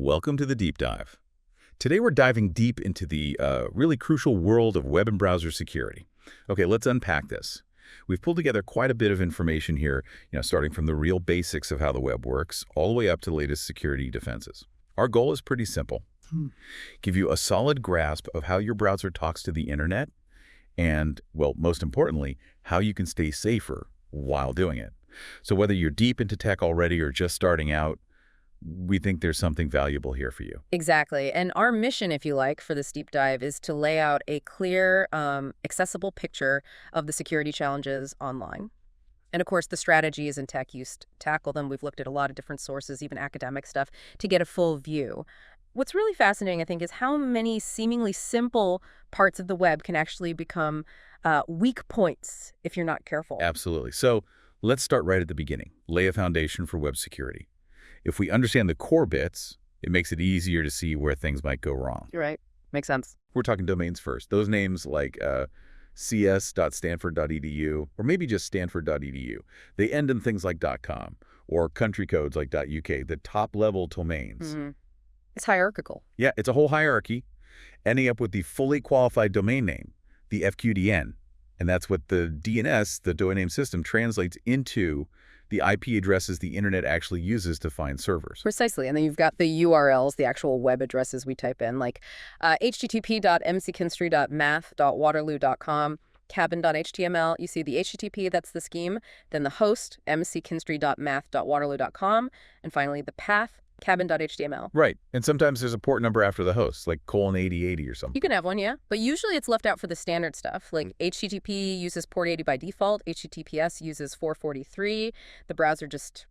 Welcome to the Deep Dive. Today we're diving deep into the really crucial world of web and browser security. Okay, let's unpack this. We've pulled together quite a bit of information here, starting from the real basics of how the web works, all the way up to the latest security defenses. Our goal is pretty simple. Give you a solid grasp of how your browser talks to the internet and, well, most importantly, how you can stay safer while doing it. So whether you're deep into tech already or just starting out, we think there's something valuable here for you. Exactly. And our mission, if you like, for this deep dive is to lay out a clear, accessible picture of the security challenges online. And of course, the strategies and tech used to tackle them. We've looked at a lot of different sources, even academic stuff, to get a full view. What's really fascinating, I think, is how many seemingly simple parts of the web can actually become weak points if you're not careful. Absolutely. So let's start right at the beginning. Lay a foundation for web security. If we understand the core bits, it makes it easier to see where things might go wrong. You're right. Makes sense. We're talking domains first. Those names like cs.stanford.edu or maybe just stanford.edu, they end in things like .com or country codes like .uk, the top-level domains. It's hierarchical. Yeah, it's a whole hierarchy, ending up with the fully qualified domain name, the FQDN. And that's what the DNS, the domain name system, translates into the IP addresses the internet actually uses to find servers. Precisely. And then you've got the URLs, the actual web addresses we type in, like http.mckinstry.math.waterloo.com, cabin.html. You see the HTTP, that's the scheme. Then the host, mckinstry.math.waterloo.com. And finally, the path, cabin.html. Right. And sometimes there's a port number after the host, like :8080 or something. You can have one, yeah. But usually it's left out for the standard stuff. Like HTTP uses port 80 by default. HTTPS uses 443. The browser just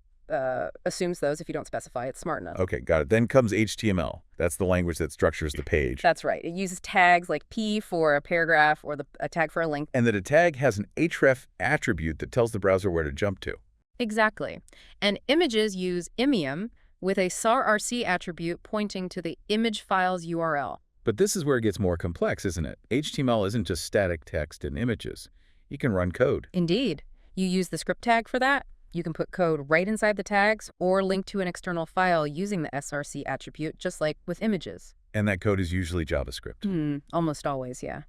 assumes those if you don't specify. It's smart enough. Okay, got it. Then comes HTML. That's the language that structures the page. That's right. It uses tags like P for a paragraph or a tag for a link. And that a tag has an href attribute that tells the browser where to jump to. Exactly. And images use imium, with a SAR-RC attribute pointing to the image file's URL. But this is where it gets more complex, isn't it? HTML isn't just static text and images. You can run code. Indeed. You use the script tag for that. You can put code right inside the tags or link to an external file using the SRC attribute, just like with images. And that code is usually JavaScript. Almost always, yeah.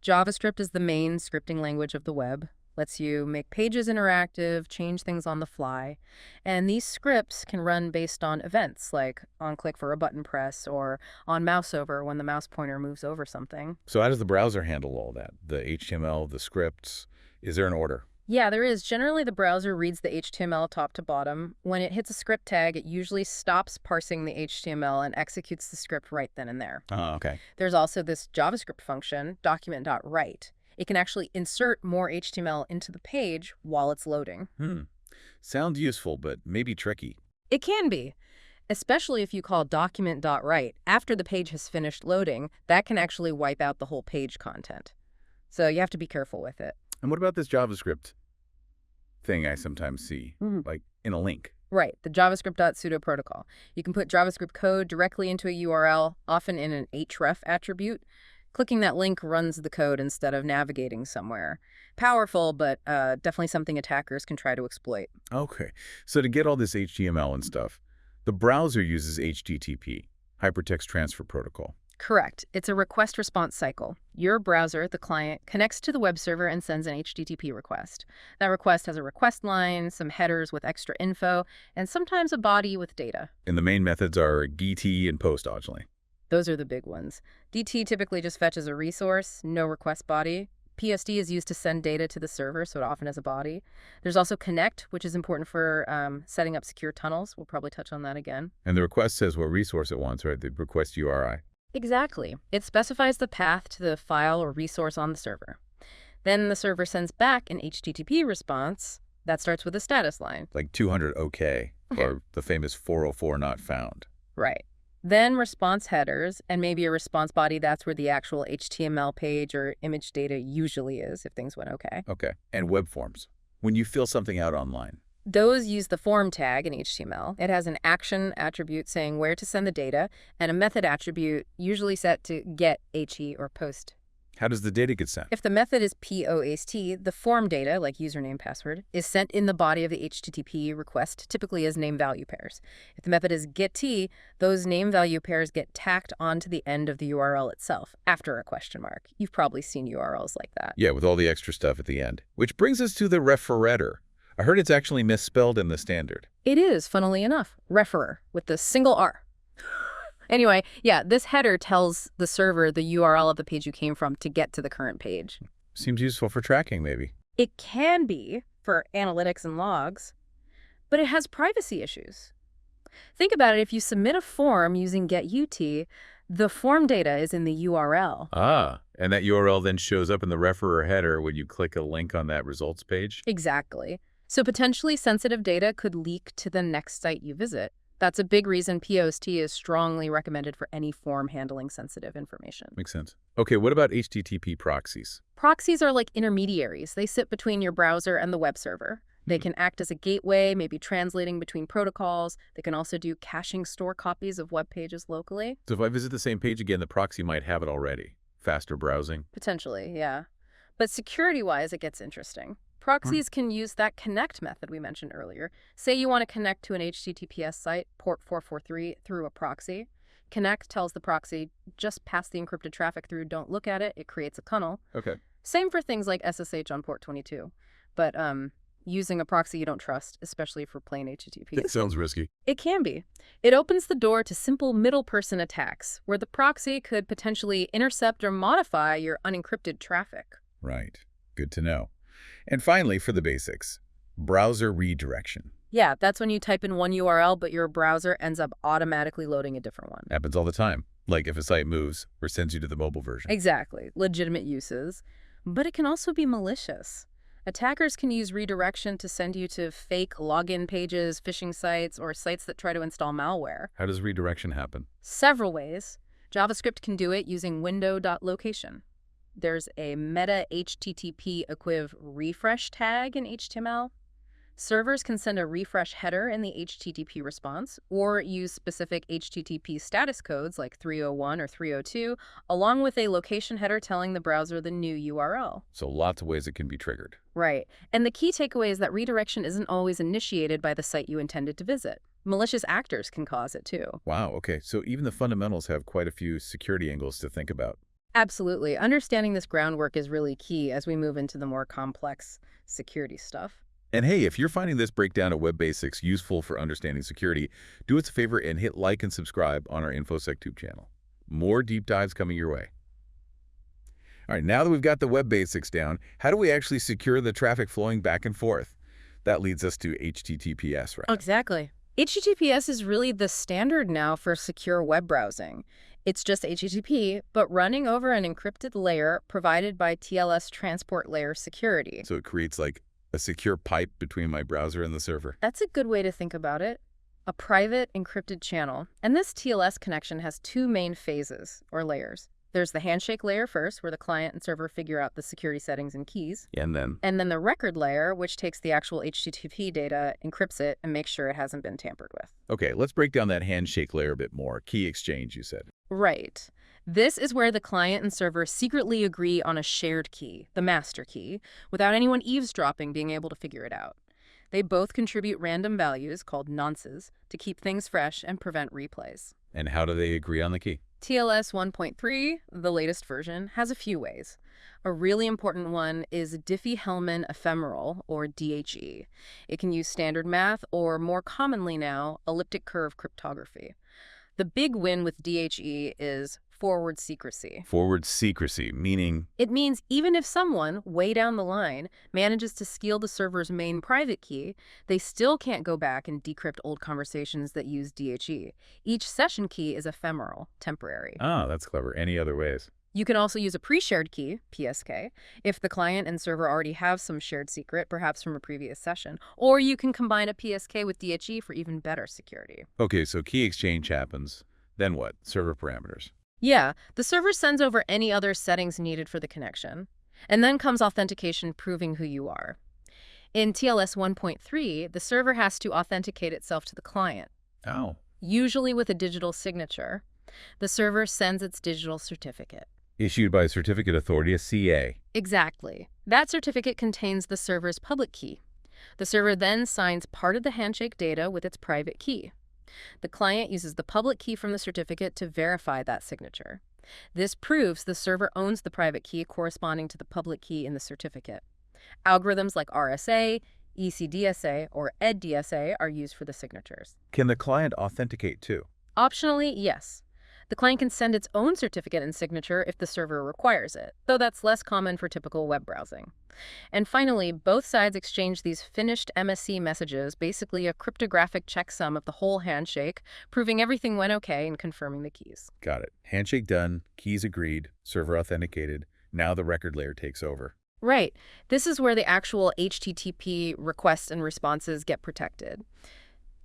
JavaScript is the main scripting language of the web. Lets you make pages interactive, change things on the fly. And these scripts can run based on events, like on click for a button press or on mouse over when the mouse pointer moves over something. So how does the browser handle all that? The HTML, the scripts, is there an order? Yeah, there is. Generally, the browser reads the HTML top to bottom. When it hits a script tag, it usually stops parsing the HTML and executes the script right then and there. Oh, okay. There's also this JavaScript function, document.write. It can actually insert more HTML into the page while it's loading. Sounds useful, but maybe tricky. It can be, especially if you call document.write after the page has finished loading. That can actually wipe out the whole page content. So you have to be careful with it. And what about this JavaScript thing I sometimes see, like in a link? Right, the javascript.sudo protocol. You can put JavaScript code directly into a URL, often in an href attribute. Clicking that link runs the code instead of navigating somewhere. Powerful, but definitely something attackers can try to exploit. Okay, so to get all this HTML and stuff, the browser uses HTTP, Hypertext Transfer Protocol. Correct. It's a request-response cycle. Your browser, the client, connects to the web server and sends an HTTP request. That request has a request line, some headers with extra info, and sometimes a body with data. And the main methods are DT and post, obviously. Those are the big ones. DT typically just fetches a resource, no request body. PSD is used to send data to the server, so it often has a body. There's also connect, which is important for setting up secure tunnels. We'll probably touch on that again. And the request says what resource it wants, right? The request URI. Exactly. It specifies the path to the file or resource on the server. Then the server sends back an HTTP response that starts with a status line. Like 200 OK, or the famous 404 not found. Right. Then response headers, and maybe a response body. That's where the actual HTML page or image data usually is, if things went okay. Okay. And web forms. When you fill something out online. Those use the form tag in HTML. It has an action attribute saying where to send the data, and a method attribute usually set to get HE or post How does the data get sent? If the method is POST, the form data, like username, password, is sent in the body of the HTTP request, typically as name-value pairs. If the method is GET, those name-value pairs get tacked onto the end of the URL itself, after a question mark. You've probably seen URLs like that. Yeah, with all the extra stuff at the end. Which brings us to the referrer. I heard it's actually misspelled in the standard. It is, funnily enough, referrer, with the single R. Anyway, yeah, this header tells the server the URL of the page you came from to get to the current page. Seems useful for tracking, maybe. It can be for analytics and logs, but it has privacy issues. Think about it. If you submit a form using GetUT, the form data is in the URL. Ah, and that URL then shows up in the referrer header when you click a link on that results page? Exactly. So potentially sensitive data could leak to the next site you visit. That's a big reason POST is strongly recommended for any form handling sensitive information. Makes sense. Okay, what about HTTP proxies? Proxies are like intermediaries. They sit between your browser and the web server. They can act as a gateway, maybe translating between protocols. They can also do caching store copies of web pages locally. So if I visit the same page again, the proxy might have it already. Faster browsing? Potentially, yeah. But security-wise, it gets interesting. Proxies can use that connect method we mentioned earlier. Say you want to connect to an HTTPS site, port 443, through a proxy. Connect tells the proxy, just pass the encrypted traffic through, don't look at it. It creates a tunnel. Okay. Same for things like SSH on port 22. But using a proxy you don't trust, especially for plain HTTP. That sounds risky. It can be. It opens the door to simple middle-person attacks, where the proxy could potentially intercept or modify your unencrypted traffic. Right. Good to know. And finally, for the basics, browser redirection. Yeah, that's when you type in one URL, but your browser ends up automatically loading a different one. Happens all the time. Like if a site moves or sends you to the mobile version. Exactly. Legitimate uses. But it can also be malicious. Attackers can use redirection to send you to fake login pages, phishing sites, or sites that try to install malware. How does redirection happen? Several ways. JavaScript can do it using window.location. There's a meta HTTP equiv refresh tag in HTML. Servers can send a refresh header in the HTTP response or use specific HTTP status codes like 301 or 302, along with a location header telling the browser the new URL. So lots of ways it can be triggered. Right. And the key takeaway is that redirection isn't always initiated by the site you intended to visit. Malicious actors can cause it too. Wow, okay. So even the fundamentals have quite a few security angles to think about. Absolutely. Understanding this groundwork is really key as we move into the more complex security stuff. And hey, if you're finding this breakdown of Web Basics useful for understanding security, do us a favor and hit like and subscribe on our InfoSecTube channel. More deep dives coming your way. All right, now that we've got the Web Basics down, how do we actually secure the traffic flowing back and forth? That leads us to HTTPS, right? Exactly. HTTPS is really the standard now for secure web browsing. It's just HTTP, but running over an encrypted layer provided by TLS transport layer security. So it creates like a secure pipe between my browser and the server. That's a good way to think about it. A private encrypted channel. And this TLS connection has two main phases, or layers. There's the handshake layer first, where the client and server figure out the security settings and keys. And then the record layer, which takes the actual HTTP data, encrypts it, and makes sure it hasn't been tampered with. Okay, let's break down that handshake layer a bit more. Key exchange, you said. Right. This is where the client and server secretly agree on a shared key, the master key, without anyone eavesdropping being able to figure it out. They both contribute random values, called nonces, to keep things fresh and prevent replays. And how do they agree on the key? TLS 1.3, the latest version, has a few ways. A really important one is Diffie-Hellman ephemeral, or DHE. It can use standard math, or more commonly now, elliptic curve cryptography. The big win with DHE is forward secrecy. Forward secrecy, meaning? It means even if someone, way down the line, manages to steal the server's main private key, they still can't go back and decrypt old conversations that use DHE. Each session key is ephemeral, temporary. Ah, that's clever. Any other ways? You can also use a pre-shared key, PSK, if the client and server already have some shared secret, perhaps from a previous session. Or you can combine a PSK with DHE for even better security. Okay, so key exchange happens. Then what? Server parameters. Yeah, the server sends over any other settings needed for the connection. And then comes authentication proving who you are. In TLS 1.3, the server has to authenticate itself to the client. Oh. Usually with a digital signature. The server sends its digital certificate. Issued by a certificate authority, a CA. Exactly. That certificate contains the server's public key. The server then signs part of the handshake data with its private key. The client uses the public key from the certificate to verify that signature. This proves the server owns the private key corresponding to the public key in the certificate. Algorithms like RSA, ECDSA, or EDDSA are used for the signatures. Can the client authenticate too? Optionally, yes. The client can send its own certificate and signature if the server requires it, though that's less common for typical web browsing. And finally, both sides exchange these finished MSC messages, basically a cryptographic checksum of the whole handshake, proving everything went okay and confirming the keys. Got it. Handshake done, keys agreed, server authenticated. Now the record layer takes over. Right. This is where the actual HTTP requests and responses get protected.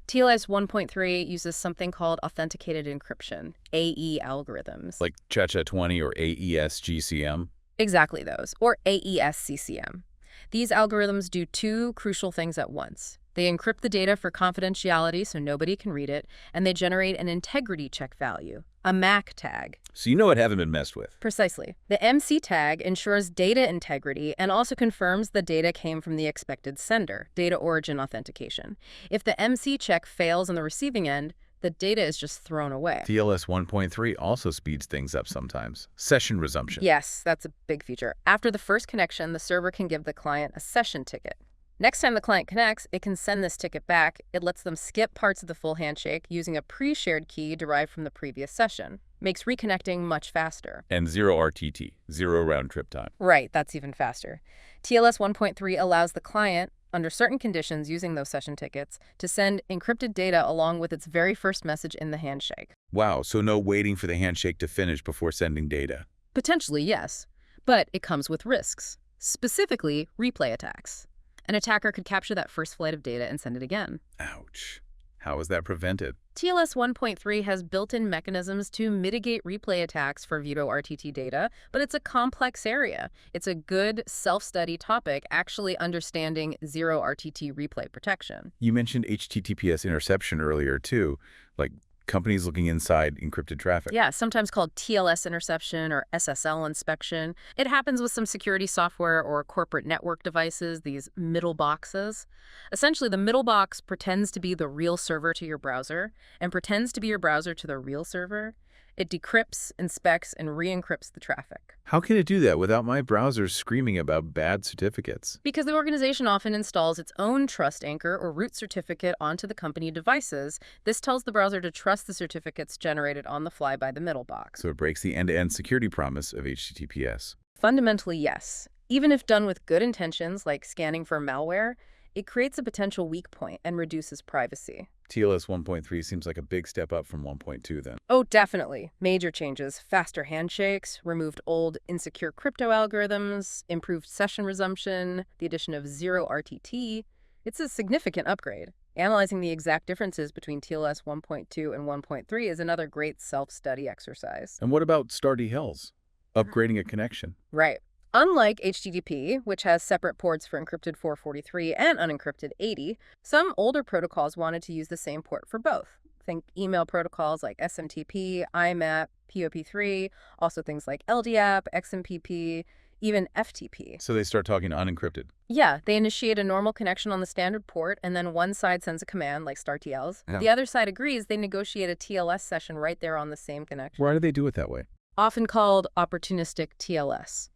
TLS 1.3 uses something called authenticated encryption, AE algorithms. Like CHA-20 or AES-GCM? Exactly those, or AES-CCM. These algorithms do two crucial things at once. They encrypt the data for confidentiality so nobody can read it, and they generate an integrity check value, a MAC tag. So you know it haven't been messed with. Precisely. The MC tag ensures data integrity and also confirms the data came from the expected sender, data origin authentication. If the MC check fails on the receiving end, the data is just thrown away. TLS 1.3 also speeds things up sometimes. Session resumption. Yes, that's a big feature. After the first connection, the server can give the client a session ticket. Next time the client connects, it can send this ticket back. It lets them skip parts of the full handshake using a pre-shared key derived from the previous session. Makes reconnecting much faster. And zero RTT, zero round trip time. Right, that's even faster. TLS 1.3 allows the client, under certain conditions using those session tickets, to send encrypted data along with its very first message in the handshake. Wow, so no waiting for the handshake to finish before sending data. Potentially, yes. But it comes with risks, specifically replay attacks. An attacker could capture that first flight of data and send it again. Ouch. How is that prevented? TLS 1.3 has built-in mechanisms to mitigate replay attacks for veto RTT data, but it's a complex area. It's a good self-study topic, actually understanding zero RTT replay protection. You mentioned HTTPS interception earlier, too, like companies looking inside encrypted traffic. Yeah, sometimes called TLS interception or SSL inspection. It happens with some security software or corporate network devices, these middle boxes. Essentially, the middle box pretends to be the real server to your browser and pretends to be your browser to the real server. It decrypts, inspects, and re-encrypts the traffic. How can it do that without my browser screaming about bad certificates? Because the organization often installs its own trust anchor or root certificate onto the company devices. This tells the browser to trust the certificates generated on the fly by the middle box. So it breaks the end-to-end security promise of HTTPS. Fundamentally, yes. Even if done with good intentions, like scanning for malware, it creates a potential weak point and reduces privacy. TLS 1.3 seems like a big step up from 1.2 then. Oh, definitely. Major changes. Faster handshakes, removed old insecure crypto algorithms, improved session resumption, the addition of zero RTT. It's a significant upgrade. Analyzing the exact differences between TLS 1.2 and 1.3 is another great self-study exercise. And what about Stardy Hells? Upgrading a connection. Right. Unlike HTTP, which has separate ports for encrypted 443 and unencrypted 80, some older protocols wanted to use the same port for both. Think email protocols like SMTP, IMAP, POP3, also things like LDAP, XMPP, even FTP. So they start talking unencrypted. Yeah, they initiate a normal connection on the standard port, and then one side sends a command, like StarTLs. Yeah. The other side agrees, they negotiate a TLS session right there on the same connection. Why do they do it that way? Often called opportunistic TLS.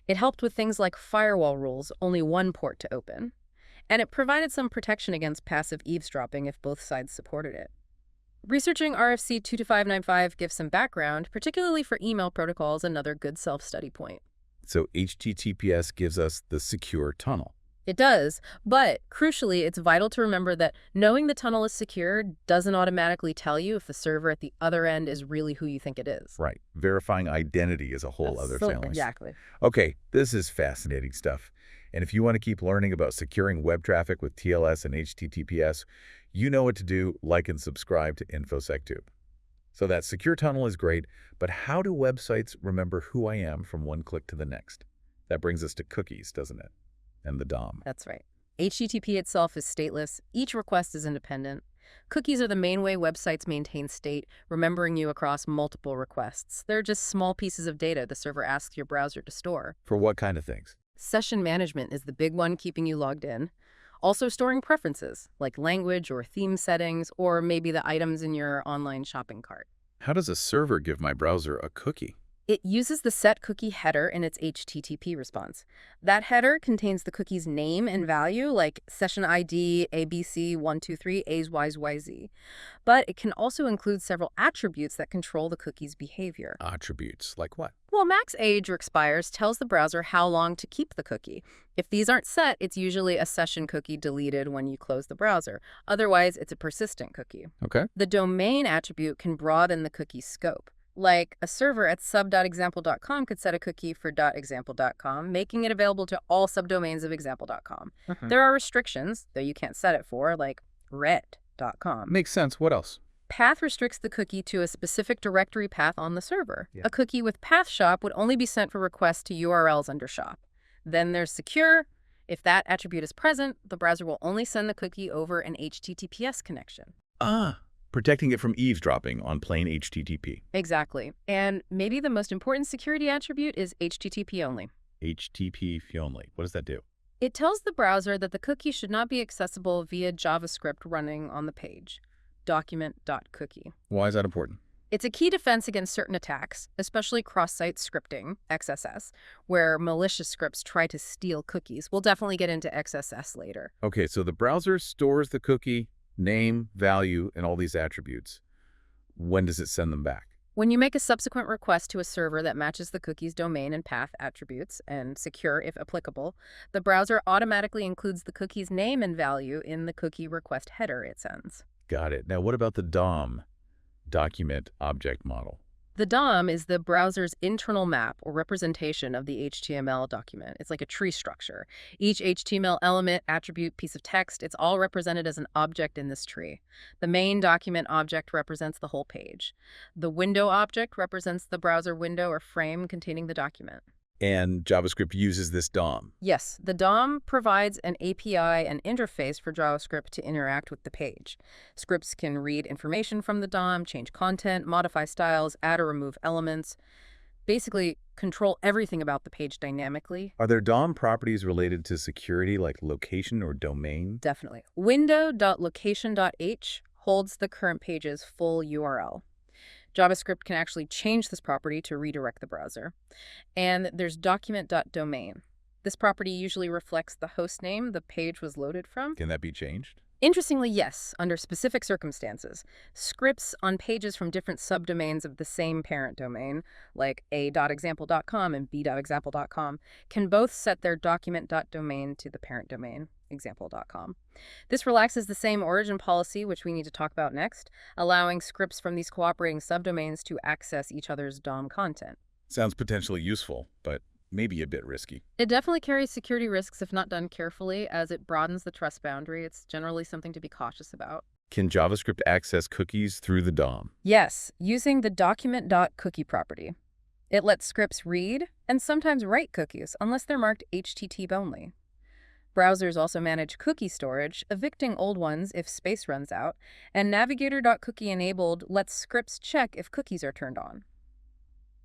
It helped with things like firewall rules, only one port to open. And it provided some protection against passive eavesdropping if both sides supported it. Researching RFC 22595 gives some background, particularly for email protocols, another good self-study point. So HTTPS gives us the secure tunnel. It does, but crucially, it's vital to remember that knowing the tunnel is secure doesn't automatically tell you if the server at the other end is really who you think it is. Right. Verifying identity is a whole other challenge. Exactly. Okay, this is fascinating stuff. And if you want to keep learning about securing web traffic with TLS and HTTPS, you know what to do. Like and subscribe to InfoSecTube. So that secure tunnel is great, but how do websites remember who I am from one click to the next? That brings us to cookies, doesn't it? And the DOM. That's right. HTTP itself is stateless. Each request is independent. Cookies are the main way websites maintain state, remembering you across multiple requests. They're just small pieces of data the server asks your browser to store. For what kind of things? Session management is the big one keeping you logged in. Also storing preferences, like language or theme settings, or maybe the items in your online shopping cart. How does a server give my browser a cookie? It uses the set cookie header in its HTTP response. That header contains the cookie's name and value, like session ID ABC123 AYYZ. But it can also include several attributes that control the cookie's behavior. Attributes, like what? Well, max age or expires tells the browser how long to keep the cookie. If these aren't set, it's usually a session cookie deleted when you close the browser. Otherwise, it's a persistent cookie. Okay. The domain attribute can broaden the cookie's scope. Like a server at sub.example.com could set a cookie for .example.com, making it available to all subdomains of example.com. There are restrictions, though you can't set it for, like red.com. Makes sense. What else? Path restricts the cookie to a specific directory path on the server. Yeah. A cookie with path shop would only be sent for requests to URLs under shop. Then there's secure. If that attribute is present, the browser will only send the cookie over an HTTPS connection. Protecting it from eavesdropping on plain HTTP. Exactly. And maybe the most important security attribute is HTTP only. HTTP only. What does that do? It tells the browser that the cookie should not be accessible via JavaScript running on the page. Document.cookie. Why is that important? It's a key defense against certain attacks, especially cross-site scripting, XSS, where malicious scripts try to steal cookies. We'll definitely get into XSS later. Okay, so the browser stores the cookie, name, value, and all these attributes. When does it send them back? When you make a subsequent request to a server that matches the cookie's domain and path attributes, and secure if applicable, the browser automatically includes the cookie's name and value in the cookie request header it sends. Got it. Now what about the DOM, Document Object Model? The DOM is the browser's internal map or representation of the HTML document. It's like a tree structure. Each HTML element, attribute, piece of text, it's all represented as an object in this tree. The main document object represents the whole page. The window object represents the browser window or frame containing the document. And JavaScript uses this DOM. Yes, the DOM provides an API and interface for JavaScript to interact with the page. Scripts can read information from the DOM, change content, modify styles, add or remove elements, basically control everything about the page dynamically. Are there DOM properties related to security like location or domain? Definitely. Window.location.h holds the current page's full URL. JavaScript can actually change this property to redirect the browser. And there's document.domain. This property usually reflects the host name the page was loaded from. Can that be changed? Interestingly, yes, under specific circumstances. Scripts on pages from different subdomains of the same parent domain, like a.example.com and b.example.com, can both set their document.domain to the parent domain, example.com. This relaxes the same origin policy, which we need to talk about next, allowing scripts from these cooperating subdomains to access each other's DOM content. Sounds potentially useful, but maybe a bit risky. It definitely carries security risks if not done carefully, as it broadens the trust boundary. It's generally something to be cautious about. Can JavaScript access cookies through the DOM? Yes, using the document.cookie property. It lets scripts read and sometimes write cookies, unless they're marked HTTP only. Browsers also manage cookie storage, evicting old ones if space runs out, and Navigator.cookie enabled lets scripts check if cookies are turned on.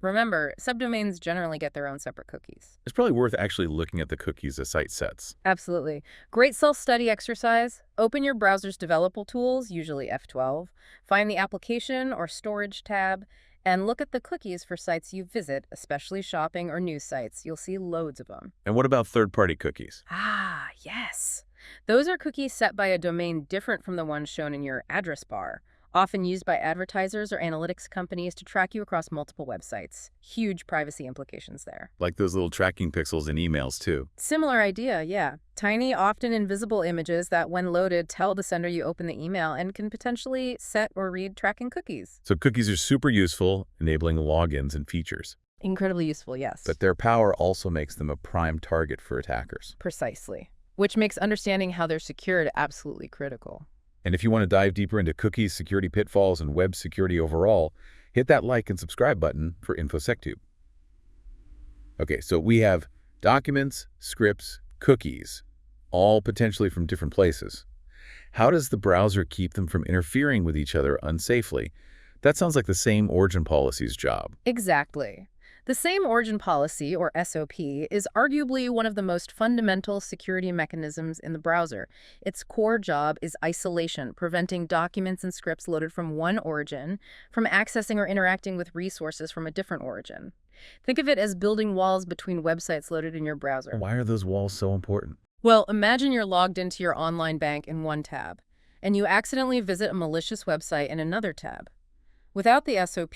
Remember, subdomains generally get their own separate cookies. It's probably worth actually looking at the cookies a site sets. Absolutely. Great self-study exercise. Open your browser's developable tools, usually F12, find the application or storage tab, and look at the cookies for sites you visit, especially shopping or news sites. You'll see loads of them. And what about third-party cookies? Ah, yes. Those are cookies set by a domain different from the ones shown in your address bar, often used by advertisers or analytics companies to track you across multiple websites. Huge privacy implications there. Like those little tracking pixels in emails, too. Similar idea, yeah. Tiny, often invisible images that, when loaded, tell the sender you open the email and can potentially set or read tracking cookies. So cookies are super useful, enabling logins and features. Incredibly useful, yes. But their power also makes them a prime target for attackers. Precisely. Which makes understanding how they're secured absolutely critical. And if you want to dive deeper into cookies, security pitfalls, and web security overall, hit that like and subscribe button for InfoSecTube. Okay, so we have documents, scripts, cookies, all potentially from different places. How does the browser keep them from interfering with each other unsafely? That sounds like the same origin policy's job. Exactly. The same origin policy, or SOP, is arguably one of the most fundamental security mechanisms in the browser. Its core job is isolation, preventing documents and scripts loaded from one origin from accessing or interacting with resources from a different origin. Think of it as building walls between websites loaded in your browser. Why are those walls so important? Well, imagine you're logged into your online bank in one tab, and you accidentally visit a malicious website in another tab. Without the SOP,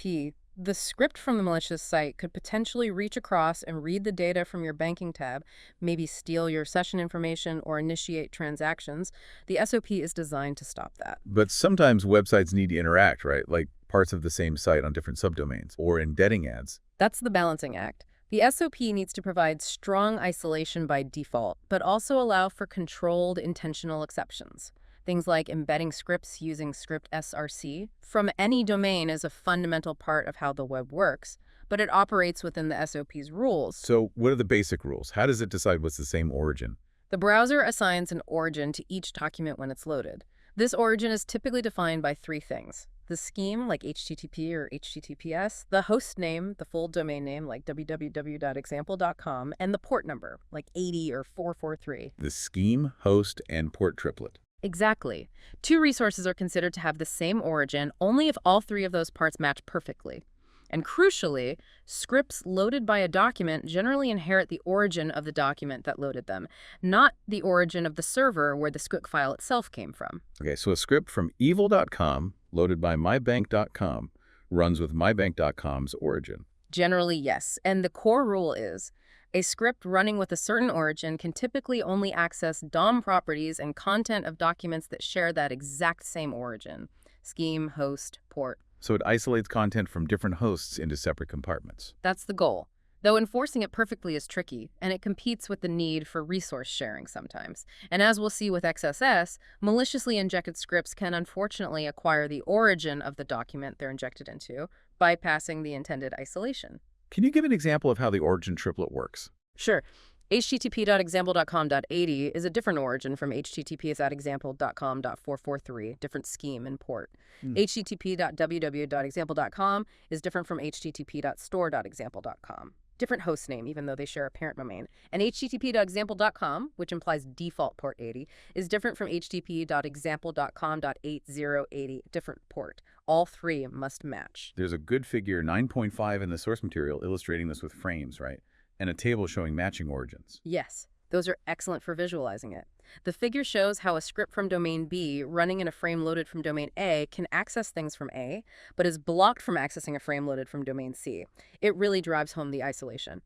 the script from the malicious site could potentially reach across and read the data from your banking tab, maybe steal your session information or initiate transactions. The SOP is designed to stop that. But sometimes websites need to interact, right? Like parts of the same site on different subdomains or embedding ads. That's the balancing act. The SOP needs to provide strong isolation by default, but also allow for controlled, intentional exceptions. Things like embedding scripts using script SRC from any domain is a fundamental part of how the web works, but it operates within the SOP's rules. So what are the basic rules? How does it decide what's the same origin? The browser assigns an origin to each document when it's loaded. This origin is typically defined by three things: the scheme, like HTTP or HTTPS, the host name, the full domain name, like www.example.com, and the port number, like 80 or 443. The scheme, host, and port triplet. Exactly. Two resources are considered to have the same origin only if all three of those parts match perfectly. And crucially, scripts loaded by a document generally inherit the origin of the document that loaded them, not the origin of the server where the script file itself came from. Okay, so a script from evil.com loaded by mybank.com runs with mybank.com's origin. Generally, yes. And the core rule is a script running with a certain origin can typically only access DOM properties and content of documents that share that exact same origin: scheme, host, port. So it isolates content from different hosts into separate compartments. That's the goal. Though enforcing it perfectly is tricky, and it competes with the need for resource sharing sometimes. And as we'll see with XSS, maliciously injected scripts can unfortunately acquire the origin of the document they're injected into, bypassing the intended isolation. Can you give an example of how the origin triplet works? Sure. http.example.com.80 is a different origin from https@example.com.443, different scheme and port. http.www.example.com is different from http.store.example.com. Different host name, even though they share a parent domain. And http.example.com, which implies default port 80, is different from http.example.com.8080, different port. All three must match. There's a good figure 9.5 in the source material illustrating this with frames, right? And a table showing matching origins. Yes, those are excellent for visualizing it. The figure shows how a script from domain B running in a frame loaded from domain A can access things from A, but is blocked from accessing a frame loaded from domain C. It really drives home the isolation.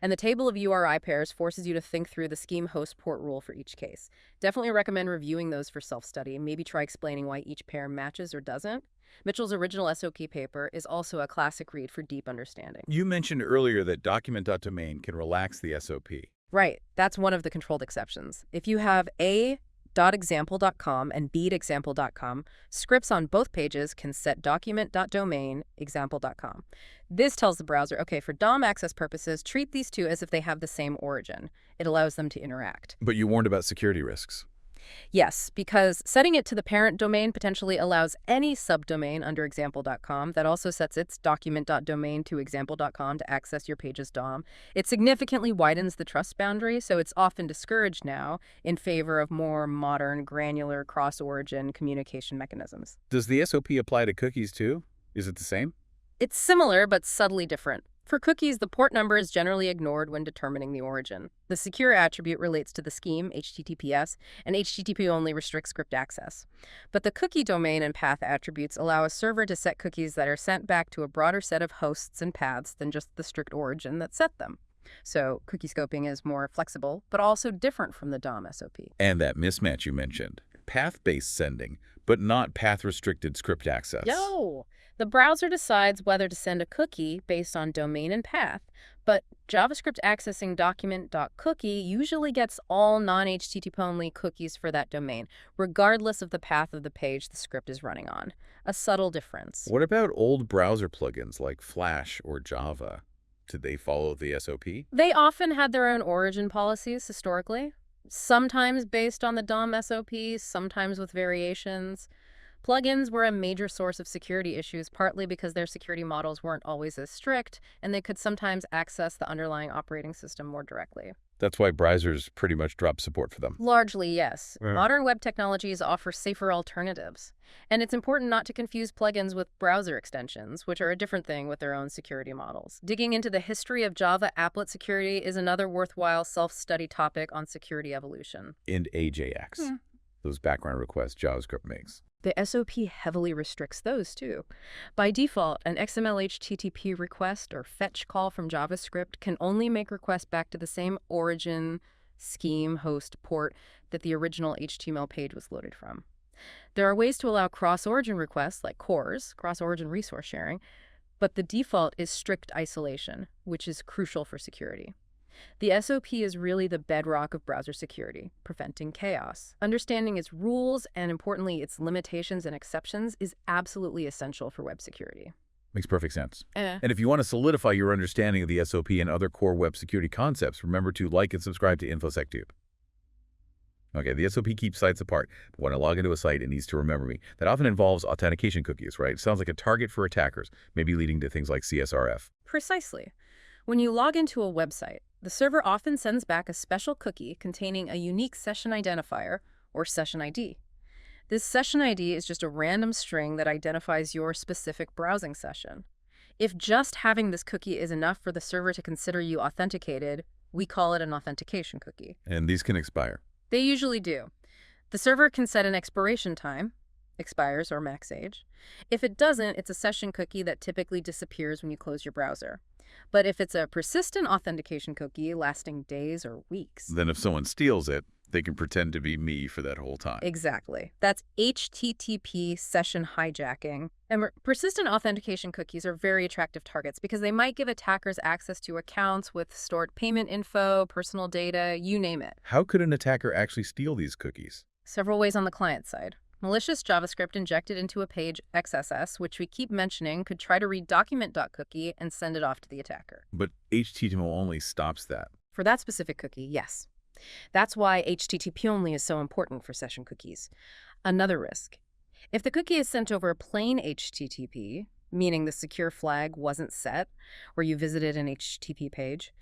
And the table of URI pairs forces you to think through the scheme host port rule for each case. Definitely recommend reviewing those for self-study. Maybe try explaining why each pair matches or doesn't. Mitchell's original SOP paper is also a classic read for deep understanding. You mentioned earlier that document.domain can relax the SOP. Right. That's one of the controlled exceptions. If you have a.example.com and b.example.com, scripts on both pages can set document.domain example.com. This tells the browser, okay, for DOM access purposes, treat these two as if they have the same origin. It allows them to interact. But you warned about security risks. Yes, because setting it to the parent domain potentially allows any subdomain under example.com that also sets its document.domain to example.com to access your page's DOM. It significantly widens the trust boundary, so it's often discouraged now in favor of more modern, granular, cross-origin communication mechanisms. Does the SOP apply to cookies too? Is it the same? It's similar, but subtly different. For cookies, the port number is generally ignored when determining the origin. The secure attribute relates to the scheme, HTTPS, and HTTP only restricts script access. But the cookie domain and path attributes allow a server to set cookies that are sent back to a broader set of hosts and paths than just the strict origin that set them. So cookie scoping is more flexible, but also different from the DOM SOP. And that mismatch you mentioned. Path-based sending, but not path-restricted script access. No! The browser decides whether to send a cookie based on domain and path, but JavaScript accessing document.cookie usually gets all non-HTTP-only cookies for that domain, regardless of the path of the page the script is running on. A subtle difference. What about old browser plugins like Flash or Java? Did they follow the SOP? They often had their own origin policies historically. sometimes based on the DOM SOP, sometimes with variations. Plugins were a major source of security issues, partly because their security models weren't always as strict, and they could sometimes access the underlying operating system more directly. That's why browsers pretty much drop support for them. Largely, yes. Yeah. Modern web technologies offer safer alternatives. And it's important not to confuse plugins with browser extensions, which are a different thing with their own security models. Digging into the history of Java applet security is another worthwhile self-study topic on security evolution. And AJAX, those background requests JavaScript makes. The SOP heavily restricts those, too. By default, an XML HTTP request or fetch call from JavaScript can only make requests back to the same origin, scheme, host, port that the original HTML page was loaded from. There are ways to allow cross-origin requests, like CORS, cross-origin resource sharing, but the default is strict isolation, which is crucial for security. The SOP is really the bedrock of browser security, preventing chaos. Understanding its rules and, importantly, its limitations and exceptions is absolutely essential for web security. Makes perfect sense. And if you want to solidify your understanding of the SOP and other core web security concepts, remember to like and subscribe to InfoSecTube. Okay, the SOP keeps sites apart, but when I log into a site, it needs to remember me. That often involves authentication cookies, right? It sounds like a target for attackers, maybe leading to things like CSRF. Precisely. When you log into a website, the server often sends back a special cookie containing a unique session identifier, or session ID. This session ID is just a random string that identifies your specific browsing session. If just having this cookie is enough for the server to consider you authenticated, we call it an authentication cookie. And these can expire. They usually do. The server can set an expiration time, expires or max age. If it doesn't, it's a session cookie that typically disappears when you close your browser. But if it's a persistent authentication cookie lasting days or weeks... Then if someone steals it, they can pretend to be me for that whole time. Exactly. That's HTTP session hijacking. And persistent authentication cookies are very attractive targets because they might give attackers access to accounts with stored payment info, personal data, you name it. How could an attacker actually steal these cookies? Several ways on the client side. Malicious JavaScript injected into a page XSS, which we keep mentioning, could try to read document.cookie and send it off to the attacker. But HTML only stops that. For that specific cookie, yes. That's why HTTP only is so important for session cookies. Another risk. If the cookie is sent over plain HTTP, meaning the secure flag wasn't set, where you visited an HTTP page,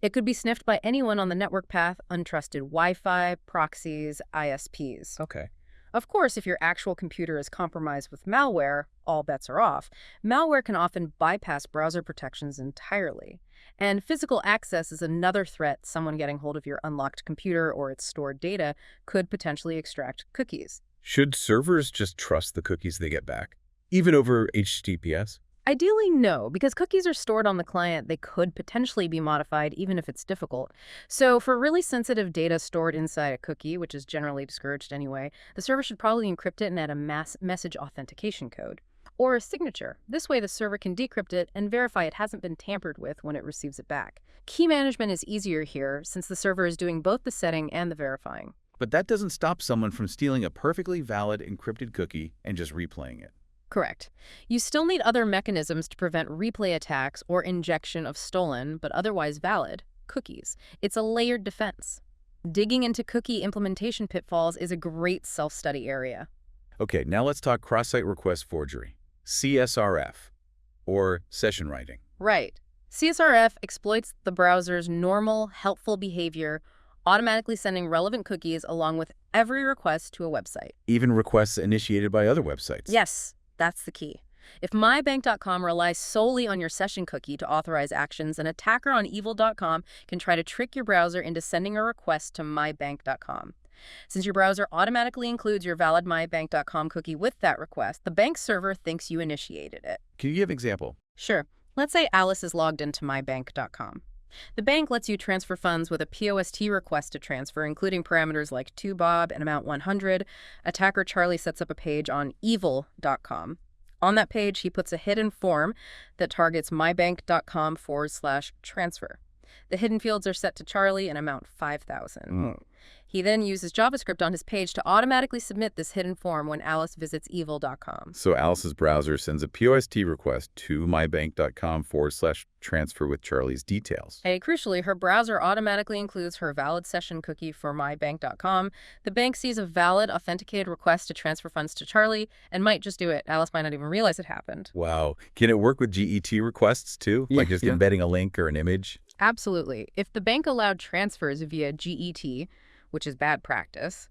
it could be sniffed by anyone on the network path, untrusted Wi-Fi, proxies, ISPs. Okay. Of course, if your actual computer is compromised with malware, all bets are off. Malware can often bypass browser protections entirely. And physical access is another threat. Someone getting hold of your unlocked computer or its stored data could potentially extract cookies. Should servers just trust the cookies they get back, even over HTTPS? Ideally, no, because cookies are stored on the client. They could potentially be modified, even if it's difficult. So for really sensitive data stored inside a cookie, which is generally discouraged anyway, the server should probably encrypt it and add a message authentication code, or a signature. This way, the server can decrypt it and verify it hasn't been tampered with when it receives it back. Key management is easier here, since the server is doing both the setting and the verifying. But that doesn't stop someone from stealing a perfectly valid encrypted cookie and just replaying it. Correct. You still need other mechanisms to prevent replay attacks or injection of stolen, but otherwise valid, cookies. It's a layered defense. Digging into cookie implementation pitfalls is a great self-study area. Okay, now let's talk cross-site request forgery, CSRF, or session writing. Right. CSRF exploits the browser's normal, helpful behavior, automatically sending relevant cookies along with every request to a website. Even requests initiated by other websites. Yes. That's the key. If mybank.com relies solely on your session cookie to authorize actions, an attacker on evil.com can try to trick your browser into sending a request to mybank.com. Since your browser automatically includes your valid mybank.com cookie with that request, the bank server thinks you initiated it. Can you give an example? Sure. Let's say Alice is logged into mybank.com. The bank lets you transfer funds with a POST request to transfer, including parameters like toBob and amount 100. Attacker Charlie sets up a page on evil.com. On that page, he puts a hidden form that targets mybank.com/transfer. The hidden fields are set to Charlie and amount 5,000. He then uses JavaScript on his page to automatically submit this hidden form when Alice visits evil.com. So Alice's browser sends a POST request to mybank.com/transfer with Charlie's details. And crucially, her browser automatically includes her valid session cookie for mybank.com. The bank sees a valid, authenticated request to transfer funds to Charlie and might just do it. Alice might not even realize it happened. Wow. Can it work with GET requests too? Like just embedding a link or an image? Absolutely. If the bank allowed transfers via GET, which is bad practice,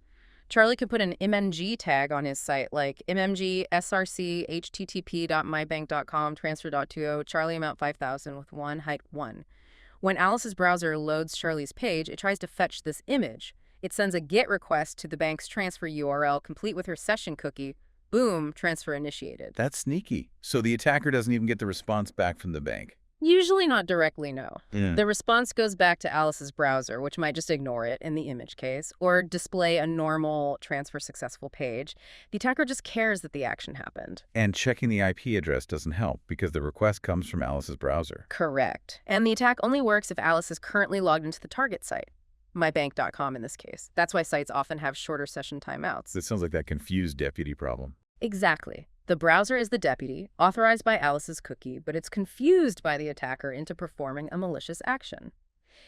Charlie could put an MNG tag on his site like MMG SRC http.mybank.com transfer.20 Charlie amount 5,000 with one height 1. When Alice's browser loads Charlie's page, it tries to fetch this image. It sends a GET request to the bank's transfer URL complete with her session cookie. Boom, transfer initiated. That's sneaky. So the attacker doesn't even get the response back from the bank. Usually not directly, no. The response goes back to Alice's browser, which might just ignore it in the image case, or display a normal transfer successful page. The attacker just cares that the action happened. And checking the IP address doesn't help because the request comes from Alice's browser. Correct. And the attack only works if Alice is currently logged into the target site. mybank.com in this case. That's why sites often have shorter session timeouts. It sounds like that confused deputy problem. Exactly. The browser is the deputy, authorized by Alice's cookie, but it's confused by the attacker into performing a malicious action.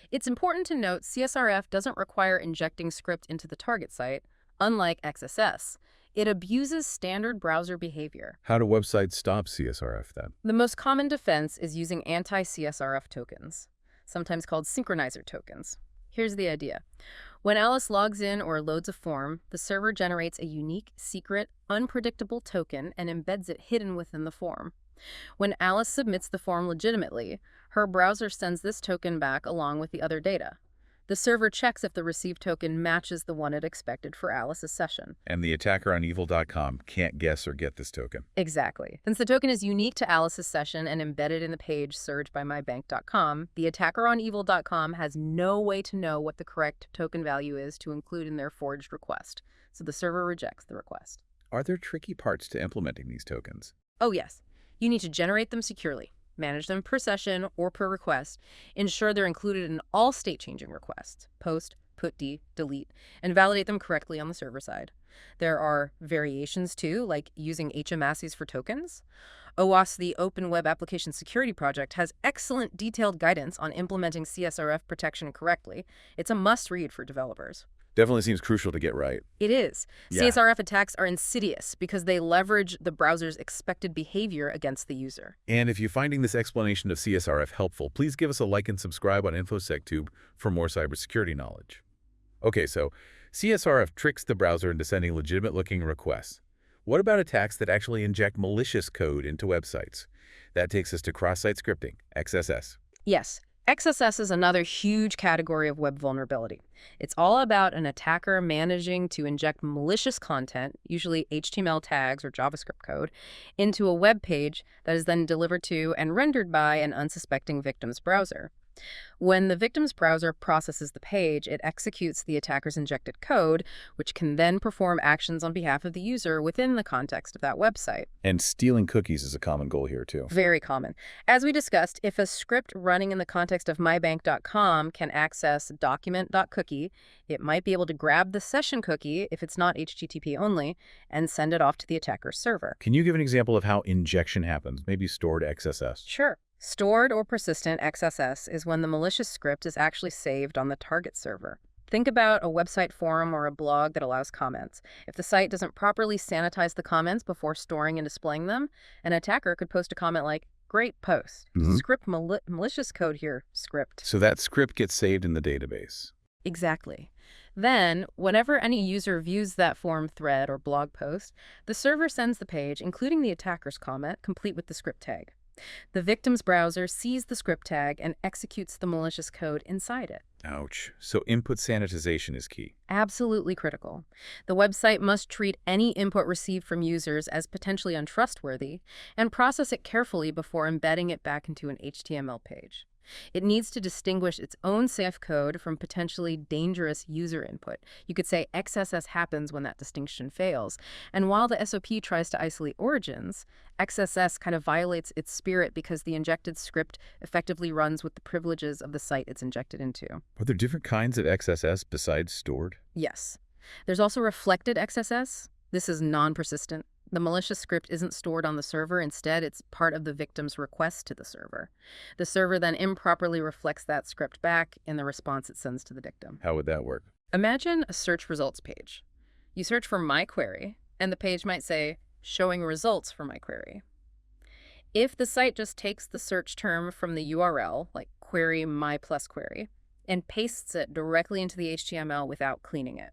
It's important to note CSRF doesn't require injecting script into the target site, unlike XSS. It abuses standard browser behavior. How do websites stop CSRF then? The most common defense is using anti-CSRF tokens, sometimes called synchronizer tokens. Here's the idea. When Alice logs in or loads a form, the server generates a unique, secret, unpredictable token and embeds it hidden within the form. When Alice submits the form legitimately, her browser sends this token back along with the other data. The server checks if the received token matches the one it expected for Alice's session. And the attacker on evil.com can't guess or get this token. Exactly. Since the token is unique to Alice's session and embedded in the page surged by mybank.com, the attacker on evil.com has no way to know what the correct token value is to include in their forged request, so the server rejects the request. Are there tricky parts to implementing these tokens? Oh, yes. You need to generate them securely, manage them per session or per request, ensure they're included in all state-changing requests, post, putd, delete, and validate them correctly on the server side. There are variations too, like using HMASIs for tokens. OWASP, the Open Web Application Security Project, has excellent detailed guidance on implementing CSRF protection correctly. It's a must-read for developers. Definitely seems crucial to get right. It is. Yeah. CSRF attacks are insidious because they leverage the browser's expected behavior against the user. And if you're finding this explanation of CSRF helpful, please give us a like and subscribe on InfoSecTube for more cybersecurity knowledge. Okay, so CSRF tricks the browser into sending legitimate-looking requests. What about attacks that actually inject malicious code into websites? That takes us to cross-site scripting, XSS. Yes. XSS is another huge category of web vulnerability. It's all about an attacker managing to inject malicious content, usually HTML tags or JavaScript code, into a web page that is then delivered to and rendered by an unsuspecting victim's browser. When the victim's browser processes the page, it executes the attacker's injected code, which can then perform actions on behalf of the user within the context of that website. And stealing cookies is a common goal here, too. Very common. As we discussed, if a script running in the context of mybank.com can access document.cookie, it might be able to grab the session cookie, if it's not HTTP only, and send it off to the attacker's server. Can you give an example of how injection happens, maybe stored XSS? Sure. Stored or persistent XSS is when the malicious script is actually saved on the target server. Think about a website forum or a blog that allows comments. If the site doesn't properly sanitize the comments before storing and displaying them, an attacker could post a comment like, "Great post. Script malicious code here, script." So that script gets saved in the database. Exactly. Then, whenever any user views that forum thread or blog post, the server sends the page, including the attacker's comment, complete with the script tag. The victim's browser sees the script tag and executes the malicious code inside it. Ouch. So input sanitization is key. Absolutely critical. The website must treat any input received from users as potentially untrustworthy and process it carefully before embedding it back into an HTML page. It needs to distinguish its own safe code from potentially dangerous user input. You could say XSS happens when that distinction fails. And while the SOP tries to isolate origins, XSS kind of violates its spirit because the injected script effectively runs with the privileges of the site it's injected into. Are there different kinds of XSS besides stored? Yes. There's also reflected XSS. This is non-persistent. The malicious script isn't stored on the server. Instead, it's part of the victim's request to the server. The server then improperly reflects that script back in the response it sends to the victim. How would that work? Imagine a search results page. You search for my query, and the page might say, showing results for my query. If the site just takes the search term from the URL, like query my plus query, and pastes it directly into the HTML without cleaning it.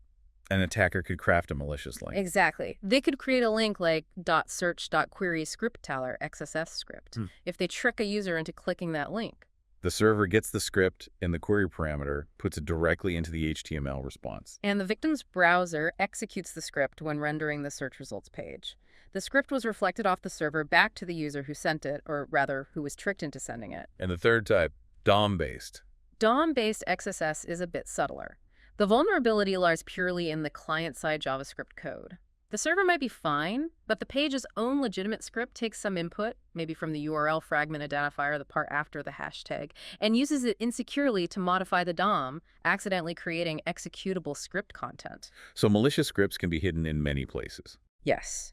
An attacker could craft a malicious link. Exactly. They could create a link like .search.query script-taler XSS script if they trick a user into clicking that link. The server gets the script and the query parameter, puts it directly into the HTML response. And the victim's browser executes the script when rendering the search results page. The script was reflected off the server back to the user who sent it, or rather, who was tricked into sending it. And the third type, DOM-based. DOM-based XSS is a bit subtler. The vulnerability lies purely in the client-side JavaScript code. The server might be fine, but the page's own legitimate script takes some input, maybe from the URL fragment identifier, the part after the hashtag, and uses it insecurely to modify the DOM, accidentally creating executable script content. So malicious scripts can be hidden in many places. Yes.